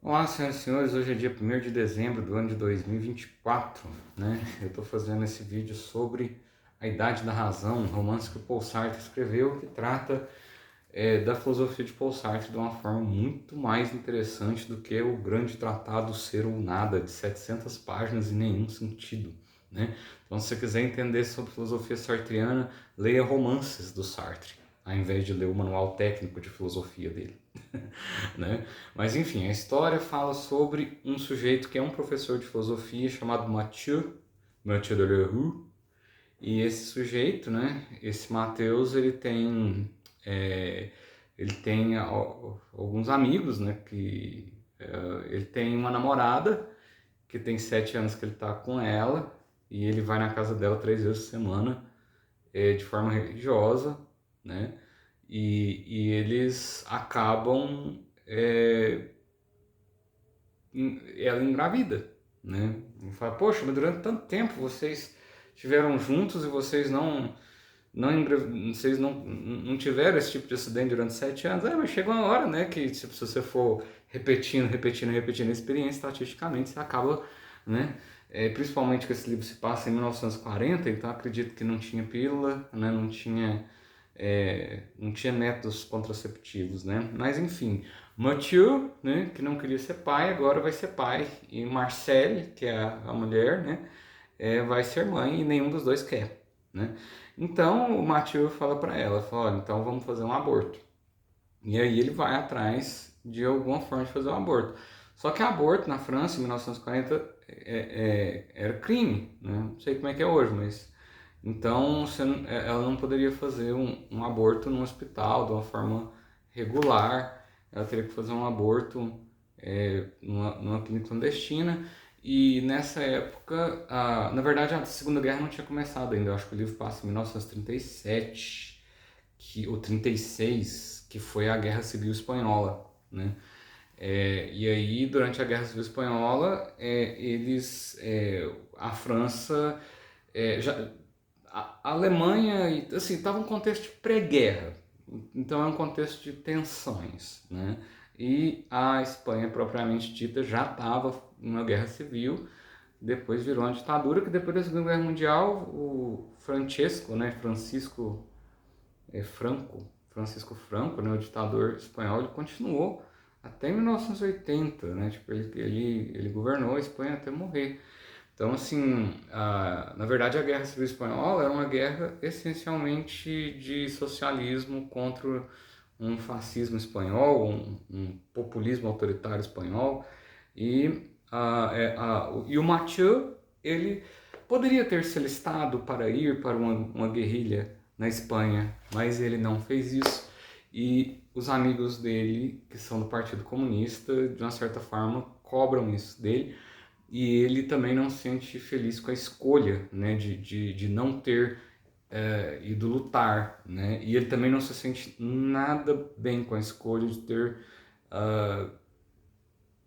Olá, senhoras e senhores, hoje é dia 1º de dezembro do ano de 2024, né? Eu estou fazendo esse vídeo sobre A Idade da Razão, um romance que o Paul Sartre escreveu, que trata da filosofia de Paul Sartre de uma forma muito mais interessante do que o grande tratado Ser ou Nada, de 700 páginas e nenhum sentido, né? Então, se você quiser entender sobre filosofia sartreana, leia romances do Sartre, ao invés de ler o manual técnico de filosofia dele. Né? Mas enfim, a história fala sobre um sujeito que é um professor de filosofia chamado Mathieu Delerue, e esse sujeito, né, esse Mateus, é, ele tem alguns amigos, né, ele tem uma namorada que tem 7 anos que ele está com ela, e ele vai na casa dela 3 vezes por semana, de forma religiosa, né, e eles acabam ela engravida, né? E fala, poxa, mas durante tanto tempo vocês estiveram juntos e vocês não tiveram esse tipo de acidente durante 7 anos. Mas chega uma hora, né, que tipo, se você for repetindo a experiência, estatisticamente você acaba, né? Principalmente que esse livro se passa em 1940, então acredito que não tinha pílula, né? Não tinha métodos contraceptivos, né? Mas enfim, Mathieu, né, que não queria ser pai, agora vai ser pai. E Marcelle, que é a mulher, né, vai ser mãe e nenhum dos dois quer, né? Então o Mathieu fala para ela, fala, olha, então vamos fazer um aborto. E aí ele vai atrás de alguma forma de fazer um aborto. Só que aborto na França, em 1940, era crime, né? Não sei como é que é hoje, mas então ela não poderia fazer um aborto no hospital de uma forma regular, ela teria que fazer um aborto numa clínica clandestina. E nessa época, na verdade, a Segunda Guerra não tinha começado ainda. Eu acho que o livro passa em 1937, ou 36, que foi a Guerra Civil Espanhola, né? E aí, durante a Guerra Civil Espanhola, a França, já, a Alemanha, assim, estava um contexto de pré-guerra, então é um contexto de tensões, né? E a Espanha, propriamente dita, já estava numa guerra civil, depois virou uma ditadura, que depois da Segunda Guerra Mundial, o Francesco, né, Francisco Franco, né, o ditador espanhol, ele continuou até 1980, né? Tipo, ele governou a Espanha até morrer. Então, assim, na verdade, a Guerra Civil Espanhola era uma guerra essencialmente de socialismo contra um fascismo espanhol, um populismo autoritário espanhol. E o Mathieu, ele poderia ter se alistado para ir para uma guerrilha na Espanha, mas ele não fez isso. E os amigos dele, que são do Partido Comunista, de uma certa forma, cobram isso dele. E ele também não se sente feliz com a escolha, né, de não ter ido lutar, né? E ele também não se sente nada bem com a escolha de ter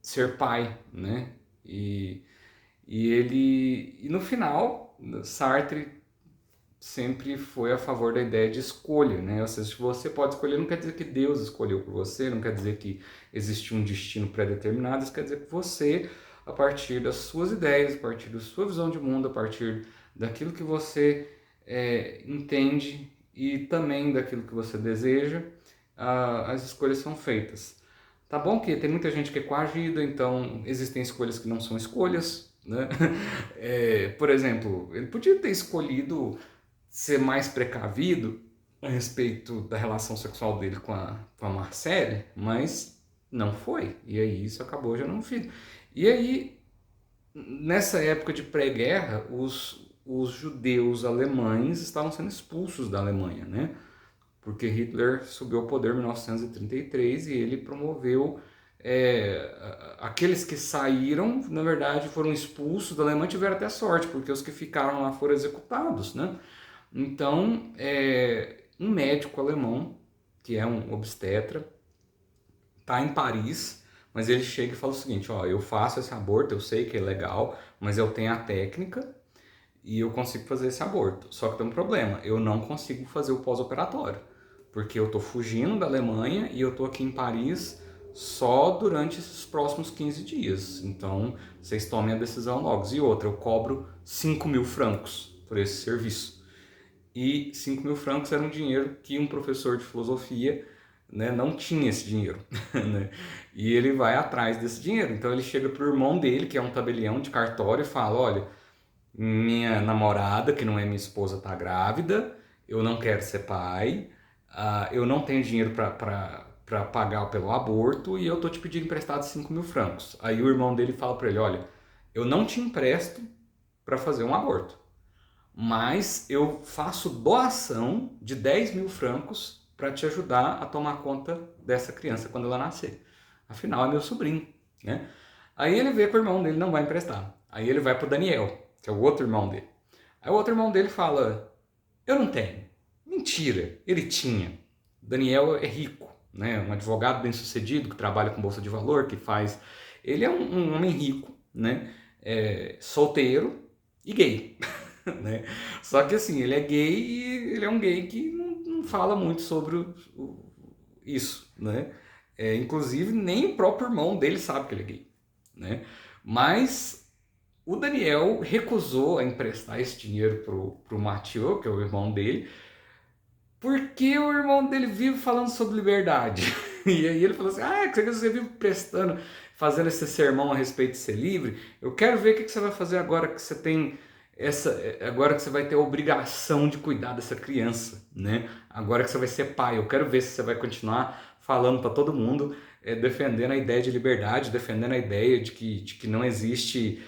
ser pai, né? E, e no final, Sartre sempre foi a favor da ideia de escolha, né? Ou seja, se você pode escolher, não quer dizer que Deus escolheu por você, não quer dizer que existe um destino pré-determinado, isso quer dizer que você, a partir das suas ideias, a partir da sua visão de mundo, a partir daquilo que você entende e também daquilo que você deseja, as escolhas são feitas. Tá bom que tem muita gente que é coagida, então existem escolhas que não são escolhas, né? Por exemplo, ele podia ter escolhido ser mais precavido a respeito da relação sexual dele com a Marcelle, mas não foi. E aí isso acabou já não filho. E aí, nessa época de pré-guerra, os judeus alemães estavam sendo expulsos da Alemanha, né? Porque Hitler subiu ao poder em 1933 e ele promoveu aqueles que saíram, na verdade, foram expulsos da Alemanha, tiveram até sorte, porque os que ficaram lá foram executados, né? Então, um médico alemão, que é um obstetra, está em Paris, mas ele chega e fala o seguinte, ó, eu faço esse aborto, eu sei que é legal, mas eu tenho a técnica e eu consigo fazer esse aborto. Só que tem um problema, eu não consigo fazer o pós-operatório, porque eu estou fugindo da Alemanha e eu estou aqui em Paris só durante esses próximos 15 dias. Então, vocês tomem a decisão logo. E outra, eu cobro 5.000 francos por esse serviço. E 5.000 francos era um dinheiro que um professor de filosofia, né, não tinha esse dinheiro. Né? E ele vai atrás desse dinheiro. Então ele chega pro irmão dele, que é um tabelião de cartório, e fala: olha, minha namorada, que não é minha esposa, tá grávida, eu não quero ser pai, eu não tenho dinheiro para pagar pelo aborto e eu tô te pedindo emprestado 5.000 francos. Aí o irmão dele fala para ele: olha, eu não te empresto para fazer um aborto, mas eu faço doação de 10.000 francos para te ajudar a tomar conta dessa criança quando ela nascer. Afinal, é meu sobrinho, né? Aí ele vê que o irmão dele não vai emprestar. Aí ele vai pro Daniel, que é o outro irmão dele. Aí o outro irmão dele fala: eu não tenho. Mentira, ele tinha. Daniel é rico, né? Um advogado bem-sucedido que trabalha com bolsa de valor, que faz. Ele é um homem rico, né? Solteiro e gay. Né? Só que assim, ele é gay e ele é um gay que não fala muito sobre isso, né? Inclusive, nem o próprio irmão dele sabe que ele é gay, né? Mas o Daniel recusou a emprestar esse dinheiro pro Mathieu, que é o irmão dele, porque o irmão dele vive falando sobre liberdade. E aí ele falou assim: ah, que você vive prestando, fazendo esse sermão a respeito de ser livre. Eu quero ver o que você vai fazer agora que você tem agora que você vai ter a obrigação de cuidar dessa criança, né? Agora que você vai ser pai, eu quero ver se você vai continuar falando para todo mundo, defendendo a ideia de liberdade, defendendo a ideia de que não existe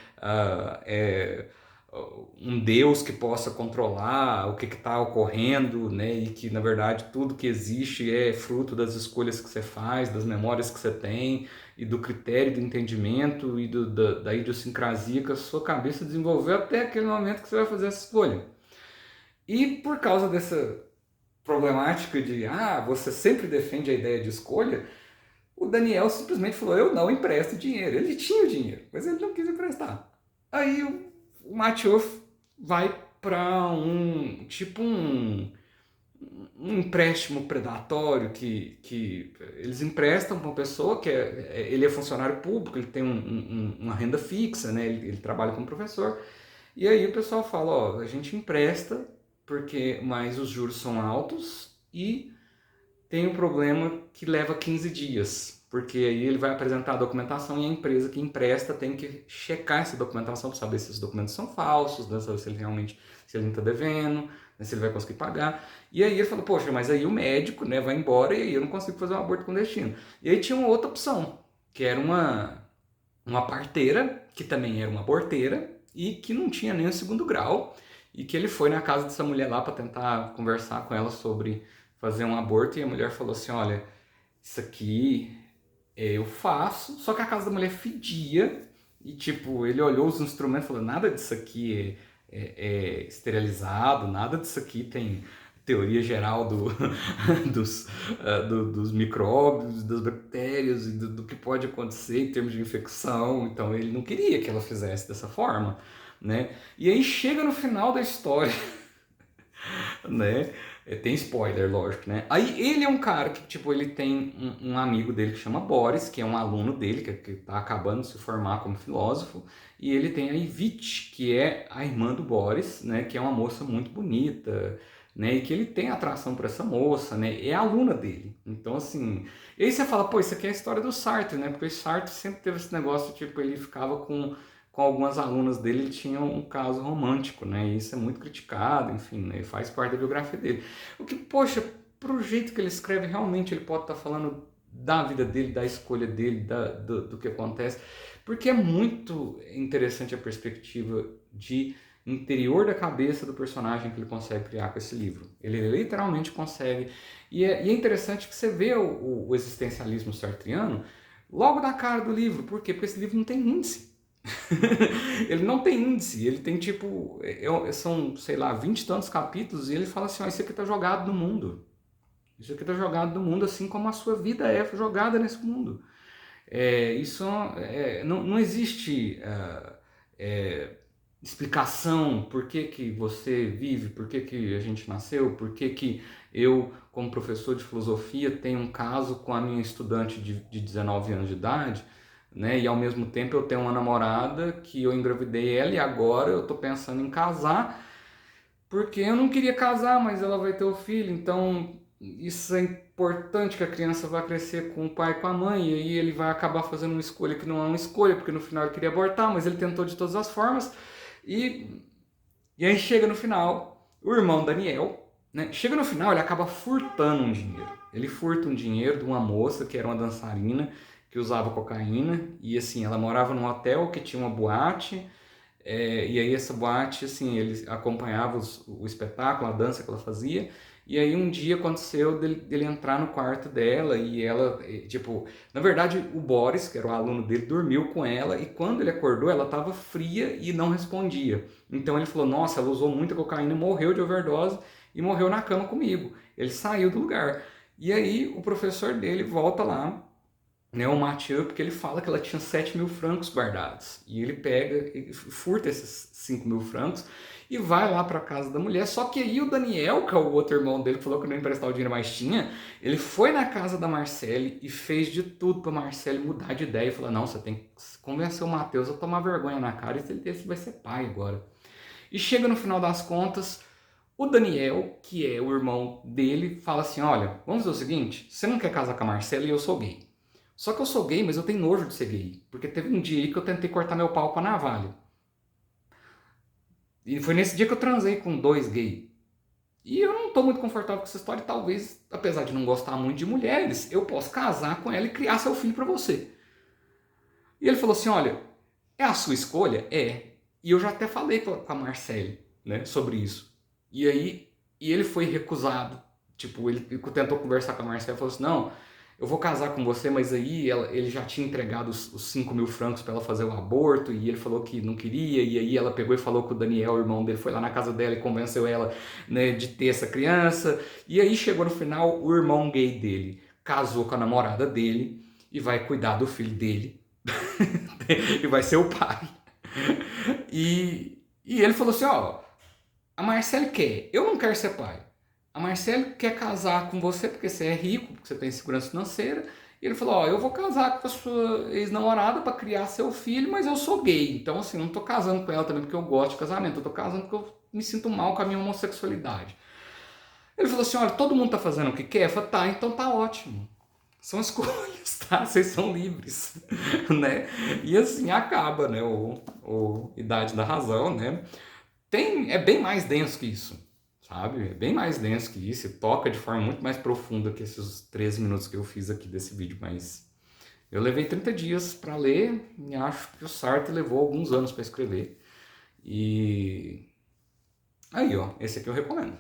um Deus que possa controlar o que está ocorrendo, né? E que na verdade tudo que existe é fruto das escolhas que você faz, das memórias que você tem e do critério do entendimento e da idiosincrasia que a sua cabeça desenvolveu até aquele momento que você vai fazer essa escolha. E por causa dessa problemática de você sempre defende a ideia de escolha, o Daniel simplesmente falou: eu não empresto dinheiro. Ele tinha o dinheiro, mas ele não quis emprestar. Aí o Mathieu vai para um empréstimo predatório que eles emprestam para uma pessoa que ele é funcionário público, ele tem uma renda fixa, né? Ele trabalha como professor. E aí o pessoal fala: ó, a gente empresta, mas os juros são altos e tem um problema que leva 15 dias, porque aí ele vai apresentar a documentação e a empresa que empresta tem que checar essa documentação para saber se os documentos são falsos, né, saber se ele realmente não está devendo, né, se ele vai conseguir pagar. E aí ele falou: poxa, mas aí o médico, né, vai embora e aí eu não consigo fazer um aborto clandestino. E aí tinha uma outra opção, que era uma parteira, que também era uma aborteira e que não tinha nem o segundo grau, e que ele foi na casa dessa mulher lá para tentar conversar com ela sobre fazer um aborto, e a mulher falou assim: olha, isso aqui eu faço, só que a casa da mulher fedia, e tipo, ele olhou os instrumentos e falou: nada disso aqui é esterilizado, nada disso aqui tem teoria geral dos micróbios, das bactérias e do que pode acontecer em termos de infecção. Então ele não queria que ela fizesse dessa forma, né? E aí chega no final da história, né? Tem spoiler, lógico, né? Aí ele é um cara que, tipo, ele tem um amigo dele que chama Boris, que é um aluno dele, que tá acabando de se formar como filósofo, e ele tem a Ivite, que é a irmã do Boris, né? Que é uma moça muito bonita, né? E que ele tem atração por essa moça, né? É a aluna dele. Então, assim... E aí você fala: pô, isso aqui é a história do Sartre, né? Porque o Sartre sempre teve esse negócio, tipo, ele ficava com algumas alunas dele, ele tinha um caso romântico, né? E isso é muito criticado, enfim, né? Faz parte da biografia dele. O que, poxa, pro jeito que ele escreve, realmente ele pode estar falando da vida dele, da escolha dele, do que acontece, porque é muito interessante a perspectiva de interior da cabeça do personagem que ele consegue criar com esse livro. Ele literalmente consegue. E é interessante que você vê o existencialismo sartriano logo na cara do livro. Por quê? Porque esse livro não tem índice. Ele não tem índice, ele tem tipo, são, sei lá, 20 e tantos capítulos, e ele fala assim: ó, isso aqui tá jogado no mundo. Isso aqui tá jogado no mundo, assim como a sua vida é jogada nesse mundo. Isso não existe explicação, por que que você vive, por que que a gente nasceu, por que que eu, como professor de filosofia, tenho um caso com a minha estudante de 19 anos de idade, né? E ao mesmo tempo eu tenho uma namorada que eu engravidei ela e agora eu tô pensando em casar, porque eu não queria casar, mas ela vai ter o filho, então isso é importante que a criança vá crescer com o pai e com a mãe, e aí ele vai acabar fazendo uma escolha que não é uma escolha, porque no final ele queria abortar, mas ele tentou de todas as formas, e, e aí chega no final, o irmão Daniel, né? Chega no final, ele acaba furtando um dinheiro. Ele furta um dinheiro de uma moça que era uma dançarina, que usava cocaína, e assim, ela morava num hotel que tinha uma boate, e aí essa boate, assim, ele acompanhava o espetáculo, a dança que ela fazia, e aí um dia aconteceu dele entrar no quarto dela e ela, tipo, na verdade o Boris, que era o aluno dele, dormiu com ela e quando ele acordou ela estava fria e não respondia. Então ele falou, nossa, ela usou muita cocaína, morreu de overdose e morreu na cama comigo. Ele saiu do lugar. E aí o professor dele volta lá, né, o Mathieu, porque ele fala que ela tinha 7.000 francos guardados. E ele pega e furta esses 5.000 francos e vai lá para casa da mulher. Só que aí o Daniel, que é o outro irmão dele, que falou que não ia emprestar o dinheiro, mas tinha, ele foi na casa da Marcele e fez de tudo para Marcele mudar de ideia e falou: não, você tem que convencer o Matheus a tomar vergonha na cara e ele vai ser pai agora. E chega no final das contas, o Daniel, que é o irmão dele, fala assim: olha, vamos fazer o seguinte, você não quer casar com a Marcela e eu sou gay. Só que eu sou gay, mas eu tenho nojo de ser gay. Porque teve um dia aí que eu tentei cortar meu pau com a navalha. E foi nesse dia que eu transei com 2 gays. E eu não tô muito confortável com essa história. E talvez, apesar de não gostar muito de mulheres, eu possa casar com ela e criar seu filho pra você. E ele falou assim: olha, é a sua escolha? É. E eu já até falei com a Marcele, né, sobre isso. E aí, ele foi recusado. Tipo, ele tentou conversar com a Marcele e falou assim: não, eu vou casar com você, mas aí ele já tinha entregado os 5.000 francos para ela fazer o aborto, e ele falou que não queria, e aí ela pegou e falou que o Daniel, o irmão dele, foi lá na casa dela e convenceu ela, né, de ter essa criança. E aí chegou no final, o irmão gay dele casou com a namorada dele e vai cuidar do filho dele. E vai ser o pai. E ele falou assim: ó, a Marcele quer, eu não quero ser pai. A Marcele quer casar com você porque você é rico, porque você tem segurança financeira. E ele falou: ó, eu vou casar com a sua ex-namorada para criar seu filho, mas eu sou gay. Então, assim, não tô casando com ela também porque eu gosto de casamento, eu tô casando porque eu me sinto mal com a minha homossexualidade. Ele falou assim: olha, todo mundo tá fazendo o que quer? Eu falei: tá, então tá ótimo. São escolhas, tá? Vocês são livres, né? E assim acaba, né? O Idade da Razão, né? É bem mais denso que isso, sabe? É bem mais denso que isso, e toca de forma muito mais profunda que esses 13 minutos que eu fiz aqui desse vídeo, mas eu levei 30 dias para ler e acho que o Sartre levou alguns anos para escrever. E aí, ó, esse aqui eu recomendo.